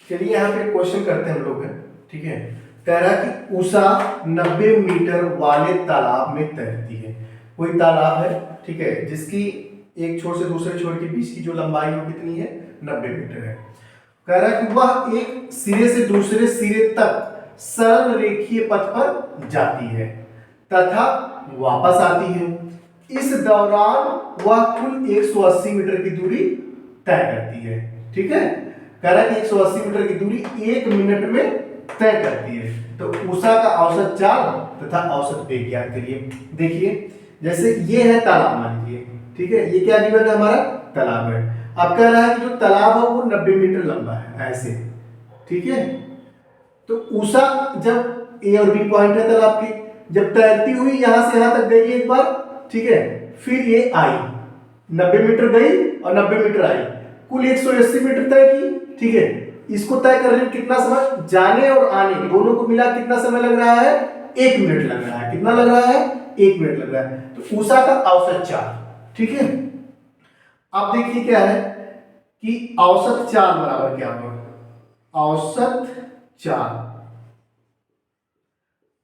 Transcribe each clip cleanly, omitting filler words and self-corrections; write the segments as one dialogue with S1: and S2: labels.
S1: चलिए यहाँ पे क्वेश्चन करते हैं हम लोग, ठीक है। कह रहा है कि उषा 90 मीटर वाले तालाब में तैरती है। कोई तालाब है, ठीक है, जिसकी एक छोर से दूसरे छोर के बीच की जो लंबाई वो कितनी है, 90 मीटर है। कह रहा है कि वह एक सिरे से दूसरे सिरे तक सरल रेखीय पथ पर जाती है तथा वापस आती है। इस दौरान वह कुल 180 मीटर की दूरी तय करती है, ठीक है। कह रहा है कि 180 मीटर की दूरी 1 मिनट में तय करती है। तो उषा का औसत चाल तथा औसत वेग ज्ञात करिए। देखिए जैसे ये है तालाब, मान लीजिए, ठीक है, ये क्या गिवन है, हमारा तालाब है। अब कह रहा है कि जो तालाब है वो 90 मीटर लंबा है, ऐसे, ठीक है। तो उषा जब ए और बी पॉइंट है तालाब के, जब तैरती हुई यहां से यहां तक गई एक बार, ठीक है, फिर ये आई 90 मीटर गई और 90 मीटर आई, कुल 180 मीटर तय की, ठीक है। इसको तय करने में कितना समय, जाने और आने दोनों को मिला कितना समय लग रहा है, 1 मिनट लग रहा है। कितना लग रहा है, 1 मिनट लग रहा है। तो उषा का औसत चाल, ठीक है। अब देखिए क्या है कि औसत चाल बराबर क्या होगा, औसत चाल,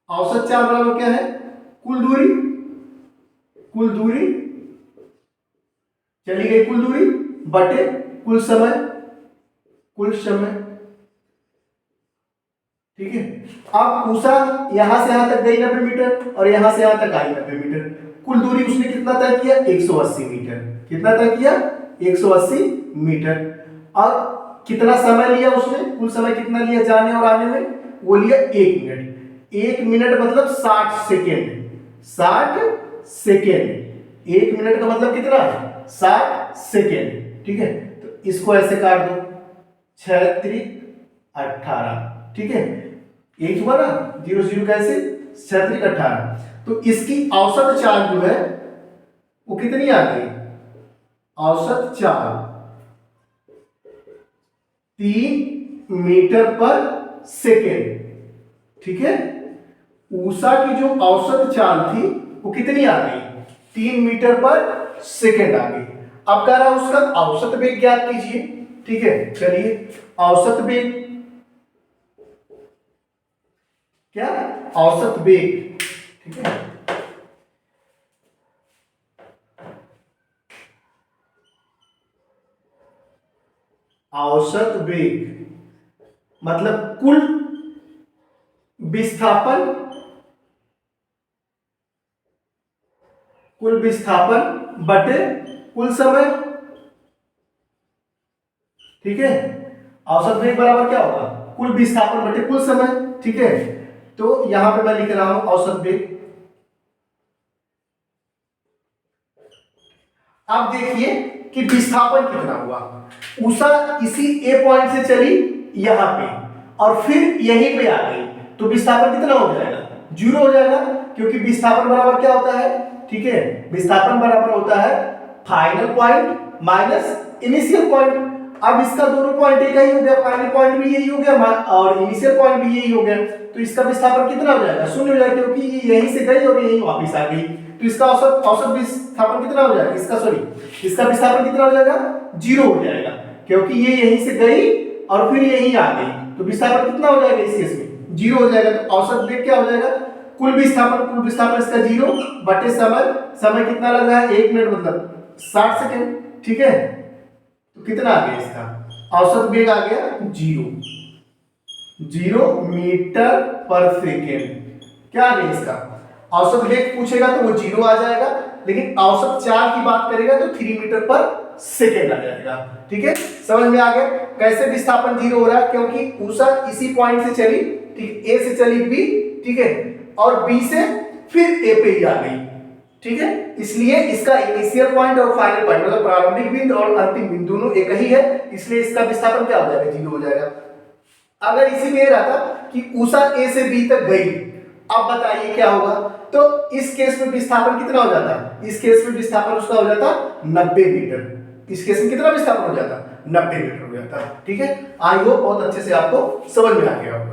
S1: औसत चाल बराबर क्या है, कुल दूरी, कुल दूरी चली गई, कुल दूरी बटे कुल समय, कुल समय, ठीक है। अब उषा यहां से यहां तक गई 90 मीटर और यहां से यहां तक आई 90 मीटर, कुल दूरी उसने कितना तय किया, 180 मीटर। कितना तय किया, 180 मीटर। और कितना समय लिया उसने, कुल समय कितना लिया जाने और आने में, वो लिया 1 मिनट। 1 मिनट मतलब 60 सेकेंड, 60 सेकेंड। 1 मिनट का मतलब कितना, 60 सेकेंड, ठीक है। तो इसको ऐसे काट दो, 6 त्रिक 18, ठीक है, एक हुआ ना, 0 0 कैसे, 6 त्रिक 18। तो इसकी औसत चाल जो है वो कितनी आ गई, औसत चाल 3 मीटर पर सेकेंड, ठीक है। उषा की जो औसत चाल थी वो कितनी आ गई, 3 मीटर पर सेकेंड आ गई। अब कह रहा है उसका औसत वेग ज्ञात कीजिए, ठीक है। चलिए औसत वेग, क्या, औसत वेग, ठीक है। औसत वेग मतलब कुल विस्थापन, कुल विस्थापन बटे कुल समय, ठीक है। औसत वेग बराबर क्या होगा, कुल विस्थापन बटे कुल समय, ठीक है। तो यहां पे मैं लिख रहा हूं औसत वेग। अब देखिए कि विस्थापन कितना हुआ। उषा इसी ए पॉइंट से चली यहां पे और फिर यहीं पे आ गई, तो विस्थापन कितना हो जाएगा, 0 हो जाएगा, क्योंकि विस्थापन बराबर क्या होता है, ठीक है, विस्थापन बराबर होता है final point minus initial point. अब इसका दोनों पॉइंट एक ही हो गया, फाइनल पॉइंट भी यही हो गया और इनिशियल पॉइंट भी यही हो गया, तो इसका विस्थापन कितना हो जाएगा, 0 हो जाएगा, क्योंकि ये यहीं से गई और यहीं वापस आ गई। तो इसका औसत विस्थापन कितना हो जाएगा, इसका विस्थापन कितना हो जाएगा, 0 हो जाएगा, क्योंकि ये यहीं से गई और फिर यहीं आ गई, तो विस्थापन कितना हो जाएगा इस केस में, 0 हो जाएगा। तो औसत वेग क्या हो जाएगा, कुल विस्थापन इसका 0 बटे समय कितना लग रहा है, 1 मिनट मतलब 60 सेकेंड, ठीक है। तो कितना आ गया इसका औसत वेग, आ गया 0 मीटर पर सेकेंड। क्या आ गया इसका औसत वेग, पूछेगा तो वो 0 आ जाएगा, लेकिन औसत चाल की बात करेगा तो 3 मीटर पर सेकेंड आ जाएगा, ठीक है। समझ में आ गया कैसे विस्थापन 0 हो रहा है, क्योंकि उषा इसी पॉइंट से चली, ठीक, ए से चली बी, ठीक है, और बी से फिर ए पे ही आ गई, ठीक है। इसलिए इसका इनिशियल पॉइंट और फाइनल पॉइंट मतलब प्रारंभिक बिंदु और अंतिम बिंदु दोनों एक ही है, इसलिए इसका विस्थापन क्या हो जाएगा, 0 हो जाएगा। अगर इसी में रहता कि उषा ए से बी तक गई, अब बताइए क्या होगा, तो इस केस में विस्थापन कितना हो जाता, इस केस में विस्थापन उसका हो जाता 90 मीटर, इस केस में कितना विस्थापन हो जाता, 90 मीटर हो जाता, ठीक है। आई होप बहुत अच्छे से आपको समझ में आ गया होगा।